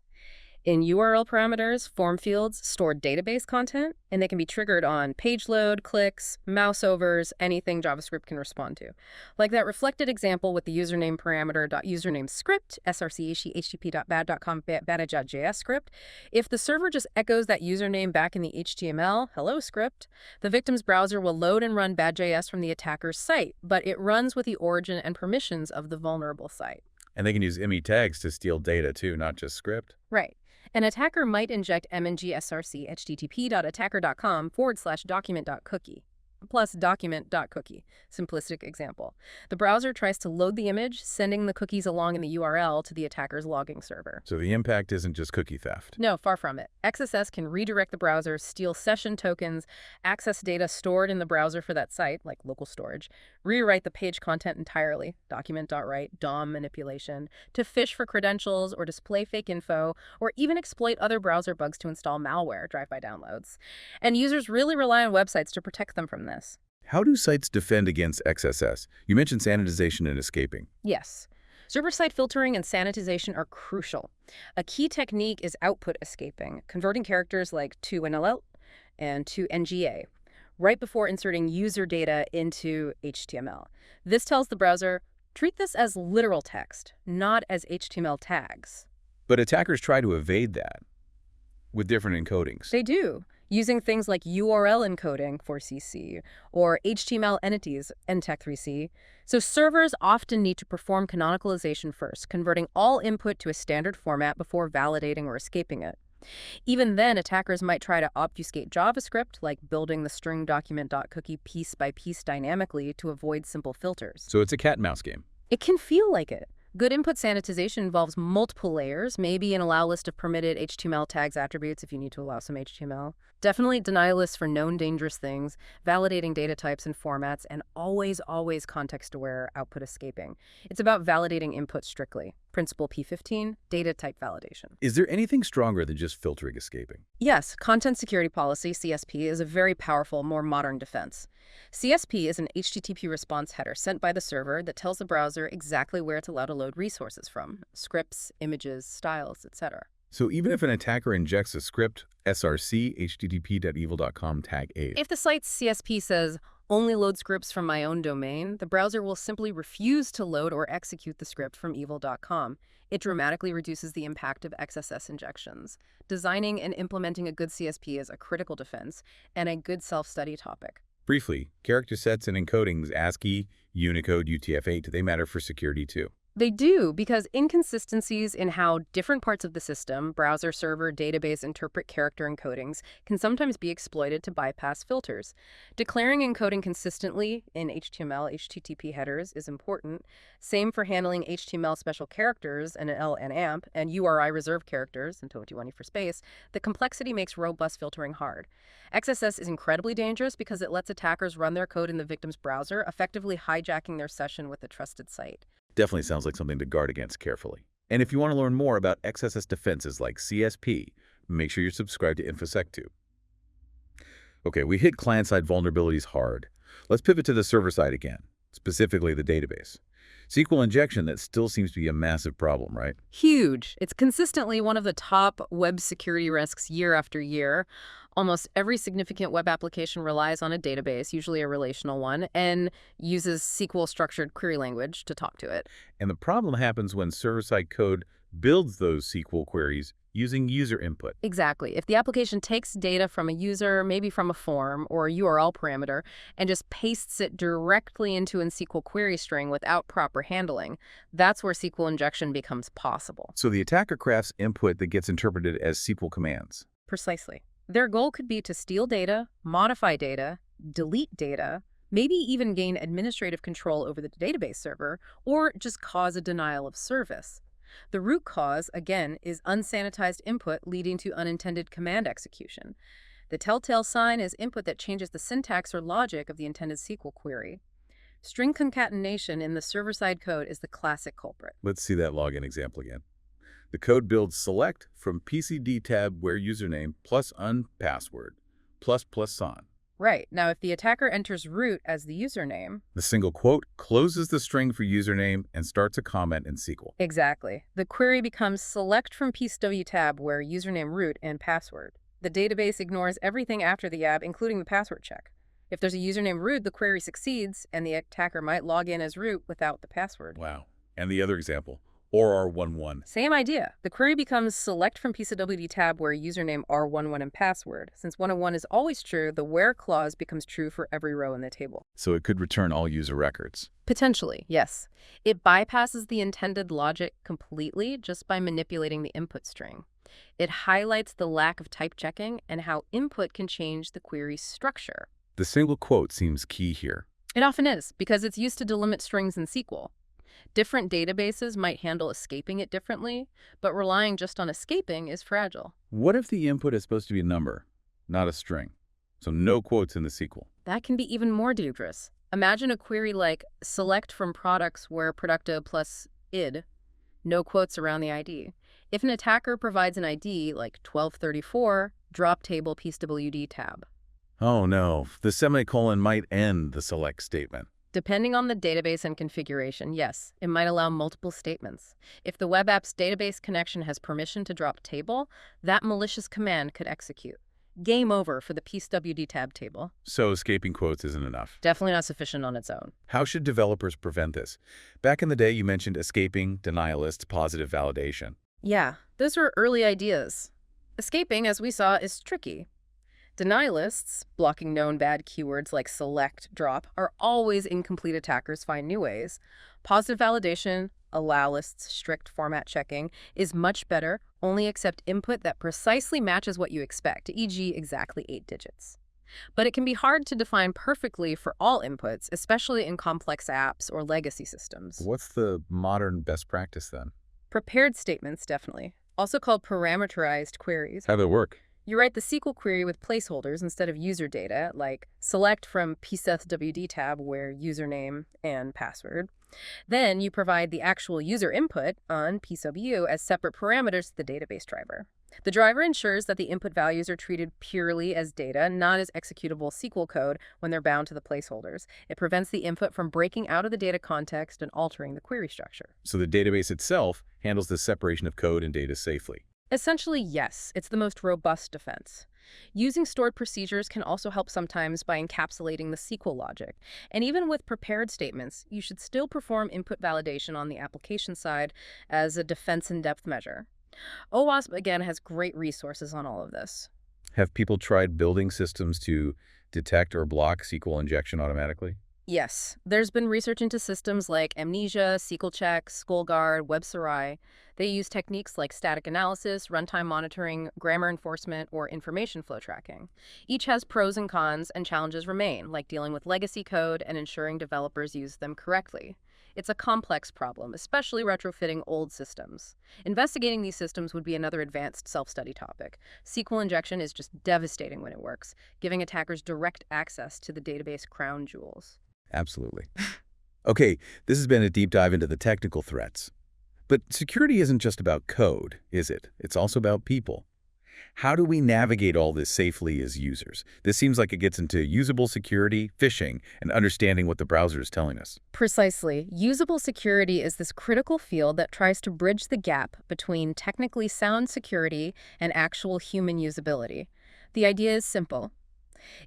In URL parameters, form fields store database content, and they can be triggered on page load, clicks, mouse overs, anything JavaScript can respond to. Like that reflected example with the username parameter .usernameScript, src/http.bad.com/bad.js script. If the server just echoes that username back in the HTML, hello script, the victim's browser will load and run bad.js from the attacker's site, but it runs with the origin and permissions of the vulnerable site. And they can use ME tags to steal data too, not just script. Right. An attacker might inject mng-src http.attacker.com/document.cookie plus document.cookie. Simplistic example. The browser tries to load the image, sending the cookies along in the URL to the attacker's logging server. So the impact isn't just cookie theft. No, far from it. XSS can redirect the browser, steal session tokens, access data stored in the browser for that site, like local storage, rewrite the page content entirely, document.write, DOM manipulation, to phish for credentials or display fake info, or even exploit other browser bugs to install malware, drive-by downloads. And users really rely on websites to protect them from this. How do sites defend against XSS? You mentioned sanitization and escaping. Yes. Server-side filtering and sanitization are crucial. A key technique is output escaping, converting characters like to NLL and to NGA, right before inserting user data into HTML. This tells the browser, treat this as literal text, not as HTML tags. But attackers try to evade that with different encodings. They do, using things like URL encoding for CC or HTML entities NTEC3C. So servers often need to perform canonicalization first, converting all input to a standard format before validating or escaping it. Even then, attackers might try to obfuscate JavaScript, like building the string document.cookie piece by piece dynamically to avoid simple filters. So it's a cat-and-mouse game. It can feel like it. Good input sanitization involves multiple layers, maybe an allow list of permitted HTML tags attributes if you need to allow some HTML. Definitely deny lists for known dangerous things, validating data types and formats, and always context-aware output escaping. It's about validating input strictly. Principle P15, data type validation. Is there anything stronger than just filtering escaping? Yes, Content Security Policy, CSP, is a very powerful, more modern defense. CSP is an HTTP response header sent by the server that tells the browser exactly where it's allowed to load resources from, scripts, images, styles, etc. So even if an attacker injects a script, src http.evil.com tag 8. If the site's CSP says, only load scripts from my own domain, the browser will simply refuse to load or execute the script from evil.com. It dramatically reduces the impact of XSS injections. Designing and implementing a good CSP is a critical defense and a good self-study topic. Briefly, character sets and encodings, ASCII, Unicode, UTF-8, they matter for security too. They do, because inconsistencies in how different parts of the system, browser, server, database, interpret character encodings can sometimes be exploited to bypass filters. Declaring encoding consistently in HTML, HTTP headers is important. Same for handling HTML special characters and L and AMP and URI reserved characters and 21E for space. The complexity makes robust filtering hard. XSS is incredibly dangerous because it lets attackers run their code in the victim's browser, effectively hijacking their session with a trusted site. Definitely sounds like something to guard against carefully. And if you want to learn more about XSS defenses like CSP, make sure you're subscribed to InfoSecTube. Okay, we hit client-side vulnerabilities hard. Let's pivot to the server side again, specifically the database. SQL injection, that still seems to be a massive problem, right? Huge. It's consistently one of the top web security risks year after year. Almost every significant web application relies on a database, usually a relational one, and uses SQL structured query language to talk to it. And the problem happens when server-side code builds those SQL queries using user input. Exactly. If the application takes data from a user, maybe from a form or a URL parameter, and just pastes it directly into a SQL query string without proper handling, that's where SQL injection becomes possible. So the attacker crafts input that gets interpreted as SQL commands. Precisely. Their goal could be to steal data, modify data, delete data, maybe even gain administrative control over the database server, or just cause a denial of service. The root cause, again, is unsanitized input leading to unintended command execution. The telltale sign is input that changes the syntax or logic of the intended SQL query. String concatenation in the server-side code is the classic culprit. Let's see that login example again. The code builds select from PCD tab where username plus unpassword plus son. Right. Now, if the attacker enters root as the username, the single quote closes the string for username and starts a comment in SQL. Exactly. The query becomes select from PCW tab where username root and password. The database ignores everything after the ab, including the password check. If there's a username root, the query succeeds, and the attacker might log in as root without the password. Wow. And the other example, OR11. Same idea. The query becomes select from PCWD tab where username R11 and password. Since 101 is always true, the where clause becomes true for every row in the table. So it could return all user records. Potentially, yes. It bypasses the intended logic completely just by manipulating the input string. It highlights the lack of type checking and how input can change the query's structure. The single quote seems key here. It often is, because it's used to delimit strings in SQL. Different databases might handle escaping it differently, but relying just on escaping is fragile. What if the input is supposed to be a number, not a string? So no quotes in the SQL. That can be even more dangerous. Imagine a query like select from products where producta plus id, no quotes around the ID. If an attacker provides an ID like 1234, drop table PCWD tab. Oh no, the semicolon might end the select statement. Depending on the database and configuration, yes, it might allow multiple statements. If the web app's database connection has permission to drop table, that malicious command could execute. Game over for the PCWD tab table. So escaping quotes isn't enough. Definitely not sufficient on its own. How should developers prevent this? Back in the day, you mentioned escaping, denialist, positive validation. Yeah, those were early ideas. Escaping, as we saw, is tricky. Denialists, blocking known bad keywords like select, drop, are always incomplete. Attackers find new ways. Positive validation, allow lists, strict format checking, is much better. Only accept input that precisely matches what you expect, e.g. exactly 8 digits. But it can be hard to define perfectly for all inputs, especially in complex apps or legacy systems. What's the modern best practice then? Prepared statements, definitely. Also called parameterized queries. How do they work? You write the SQL query with placeholders instead of user data, like select from PCWD tab where username and password. Then you provide the actual user input on PCW as separate parameters to the database driver. The driver ensures that the input values are treated purely as data, not as executable SQL code when they're bound to the placeholders. It prevents the input from breaking out of the data context and altering the query structure. So the database itself handles the separation of code and data safely. Essentially, yes, it's the most robust defense. Using stored procedures can also help sometimes by encapsulating the SQL logic. And even with prepared statements, you should still perform input validation on the application side as a defense in-depth measure. OWASP, again, has great resources on all of this. Have people tried building systems to detect or block SQL injection automatically? Yes, there's been research into systems like Amnesia, SQL Check, SkullGuard, WebSarai. They use techniques like static analysis, runtime monitoring, grammar enforcement, or information flow tracking. Each has pros and cons, and challenges remain, like dealing with legacy code and ensuring developers use them correctly. It's a complex problem, especially retrofitting old systems. Investigating these systems would be another advanced self-study topic. SQL injection is just devastating when it works, giving attackers direct access to the database crown jewels. Absolutely. Okay, this has been a deep dive into the technical threats. But security isn't just about code, is it? It's also about people. How do we navigate all this safely as users? This seems like it gets into usable security, phishing, and understanding what the browser is telling us. Precisely. Usable security is this critical field that tries to bridge the gap between technically sound security and actual human usability. The idea is simple.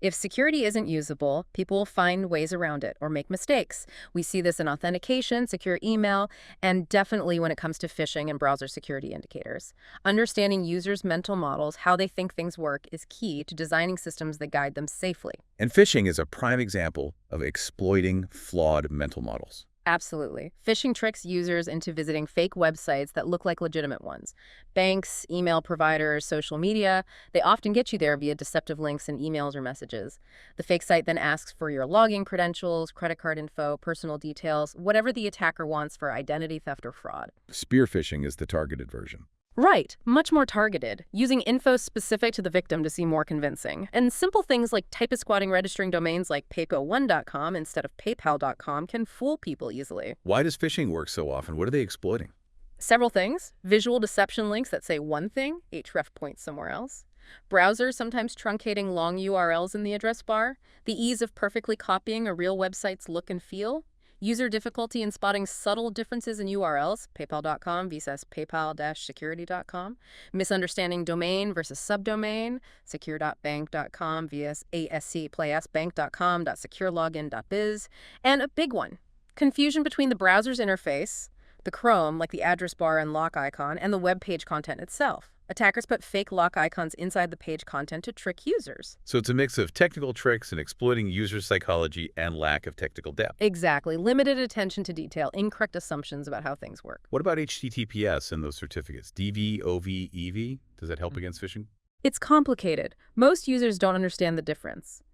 If security isn't usable, people will find ways around it or make mistakes. We see this in authentication, secure email, and definitely when it comes to phishing and browser security indicators. Understanding users' mental models, how they think things work, is key to designing systems that guide them safely. And phishing is a prime example of exploiting flawed mental models. Absolutely. Phishing tricks users into visiting fake websites that look like legitimate ones. Banks, email providers, social media, they often get you there via deceptive links in emails or messages. The fake site then asks for your login credentials, credit card info, personal details, whatever the attacker wants for identity theft or fraud. Spear phishing is the targeted version. Right, much more targeted, using info specific to the victim to seem more convincing. And simple things like typist squatting registering domains like paypo1.com instead of paypal.com can fool people easily. Why does phishing work so often? What are they exploiting? Several things. Visual deception links that say one thing, href points somewhere else. Browsers sometimes truncating long URLs in the address bar. The ease of perfectly copying a real website's look and feel. User difficulty in spotting subtle differences in URLs, paypal.com versus paypal-security.com. Misunderstanding domain versus subdomain, secure.bank.com vs asc+bank.com.securelogin.biz. And a big one, confusion between the browser's interface, the Chrome, like the address bar and lock icon, and the web page content itself. Attackers put fake lock icons inside the page content to trick users. So it's a mix of technical tricks and exploiting user psychology and lack of technical depth. Exactly. Limited attention to detail, incorrect assumptions about how things work. What about HTTPS and those certificates? DV, OV, EV? Does that help against phishing? It's complicated. Most users don't understand the difference.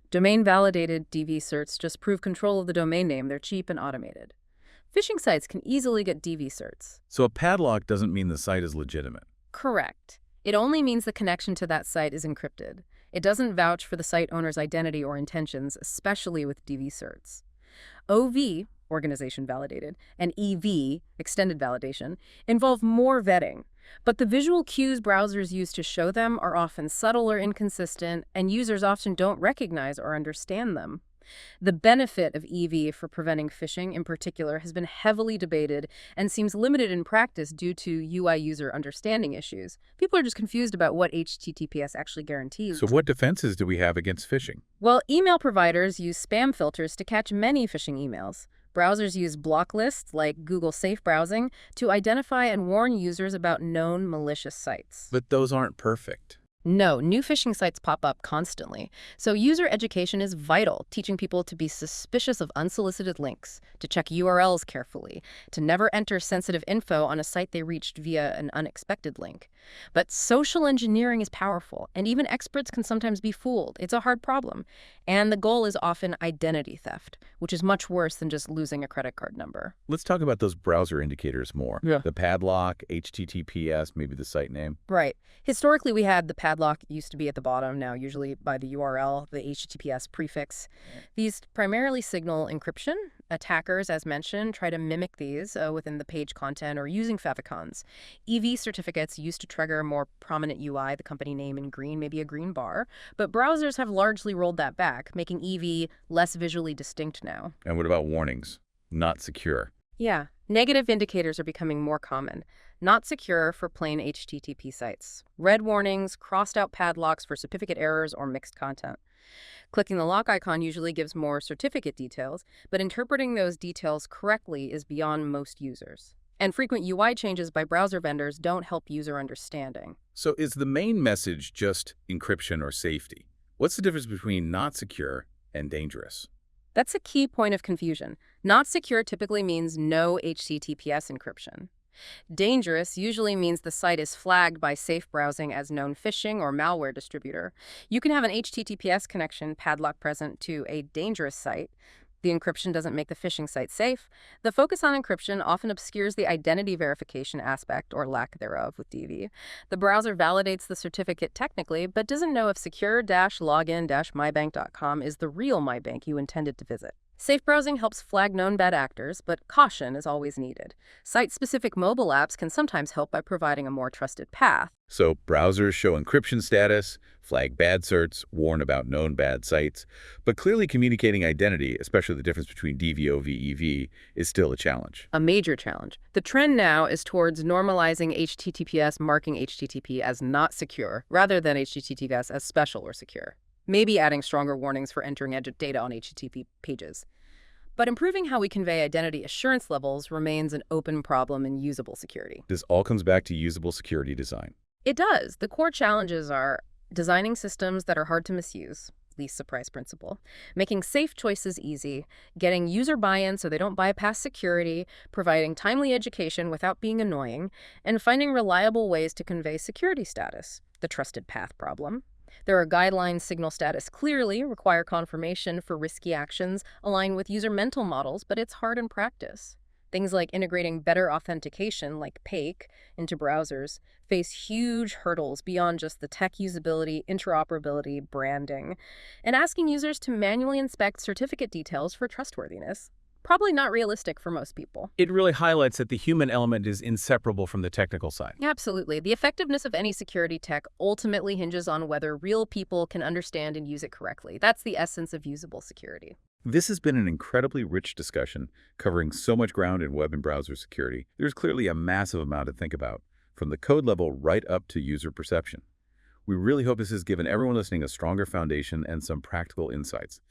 Domain-validated DV certs just prove control of the domain name. They're cheap and automated. Phishing sites can easily get DV certs. So a padlock doesn't mean the site is legitimate. Correct. It only means the connection to that site is encrypted. It doesn't vouch for the site owner's identity or intentions, especially with DV certs. OV, organization validated, and EV, extended validation, involve more vetting. But the visual cues browsers use to show them are often subtle or inconsistent, and users often don't recognize or understand them. The benefit of EV for preventing phishing, in particular, has been heavily debated and seems limited in practice due to UI user understanding issues. People are just confused about what HTTPS actually guarantees. So what defenses do we have against phishing? Well, email providers use spam filters to catch many phishing emails. Browsers use block lists, like Google Safe Browsing, to identify and warn users about known malicious sites. But those aren't perfect. No, new phishing sites pop up constantly. So user education is vital, teaching people to be suspicious of unsolicited links, to check URLs carefully, to never enter sensitive info on a site they reached via an unexpected link. But social engineering is powerful, and even experts can sometimes be fooled. It's a hard problem. And the goal is often identity theft, which is much worse than just losing a credit card number. Let's talk about those browser indicators more. Yeah. The padlock, HTTPS, maybe the site name. Right. Historically, we had the padlock used to be at the bottom, now usually by the URL, the HTTPS prefix. These primarily signal encryption. Attackers, as mentioned, try to mimic these within the page content or using favicons. EV certificates used to trigger a more prominent UI, the company name in green, maybe a green bar. But browsers have largely rolled that back, making EV less visually distinct now. And what about warnings? Not secure. Yeah, negative indicators are becoming more common. Not secure for plain HTTP sites. Red warnings, crossed out padlocks for certificate errors or mixed content. Clicking the lock icon usually gives more certificate details, but interpreting those details correctly is beyond most users. And frequent UI changes by browser vendors don't help user understanding. So is the main message just encryption or safety? What's the difference between not secure and dangerous? That's a key point of confusion. Not secure typically means no HTTPS encryption. Dangerous usually means the site is flagged by safe browsing as known phishing or malware distributor. You can have an HTTPS connection padlock present to a dangerous site. The encryption doesn't make the phishing site safe. The focus on encryption often obscures the identity verification aspect or lack thereof with DV. The browser validates the certificate technically, but doesn't know if secure-login-mybank.com is the real MyBank you intended to visit. Safe browsing helps flag known bad actors, but caution is always needed. Site-specific mobile apps can sometimes help by providing a more trusted path. So browsers show encryption status, flag bad certs, warn about known bad sites, but clearly communicating identity, especially the difference between DVO-VEV, is still a challenge. A major challenge. The trend now is towards normalizing HTTPS marking HTTP as not secure, rather than HTTPS as special or secure. Maybe adding stronger warnings for entering data on HTTP pages. But improving how we convey identity assurance levels remains an open problem in usable security. This all comes back to usable security design. It does. The core challenges are designing systems that are hard to misuse, least surprise principle, making safe choices easy, getting user buy-in so they don't bypass security, providing timely education without being annoying, and finding reliable ways to convey security status, the trusted path problem. There are guidelines signal status clearly, require confirmation for risky actions, align with user mental models, but it's hard in practice. Things like integrating better authentication, like PAKE, into browsers face huge hurdles beyond just the tech usability, interoperability, branding, and asking users to manually inspect certificate details for trustworthiness. Probably not realistic for most people. It really highlights that the human element is inseparable from the technical side. Absolutely. The effectiveness of any security tech ultimately hinges on whether real people can understand and use it correctly. That's the essence of usable security. This has been an incredibly rich discussion covering so much ground in web and browser security. There's clearly a massive amount to think about, from the code level right up to user perception. We really hope this has given everyone listening a stronger foundation and some practical insights.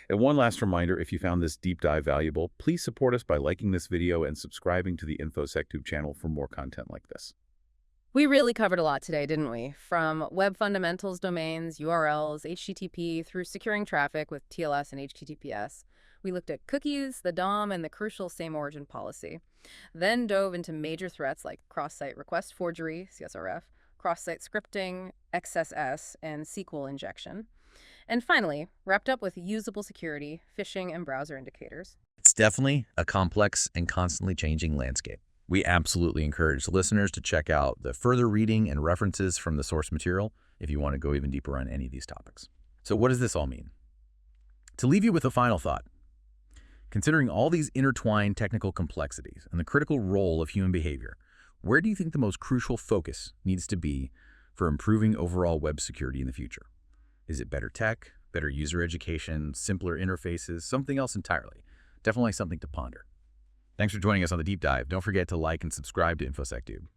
And one last reminder, if you found this deep dive valuable, please support us by liking this video and subscribing to the InfoSecTube channel for more content like this. We really covered a lot today, didn't we? From web fundamentals, domains, URLs, HTTP, through securing traffic with TLS and HTTPS. We looked at cookies, the DOM, and the crucial same origin policy. Then dove into major threats like cross-site request forgery, CSRF, cross-site scripting, XSS, and SQL injection. And finally, wrapped up with usable security, phishing, and browser indicators. It's definitely a complex and constantly changing landscape. We absolutely encourage listeners to check out the further reading and references from the source material if you want to go even deeper on any of these topics. So what does this all mean? To leave you with a final thought, considering all these intertwined technical complexities and the critical role of human behavior, where do you think the most crucial focus needs to be for improving overall web security in the future? Is it better tech, better user education, simpler interfaces, something else entirely? Definitely something to ponder. Thanks for joining us on the deep dive. Don't forget to like and subscribe to InfoSecTube.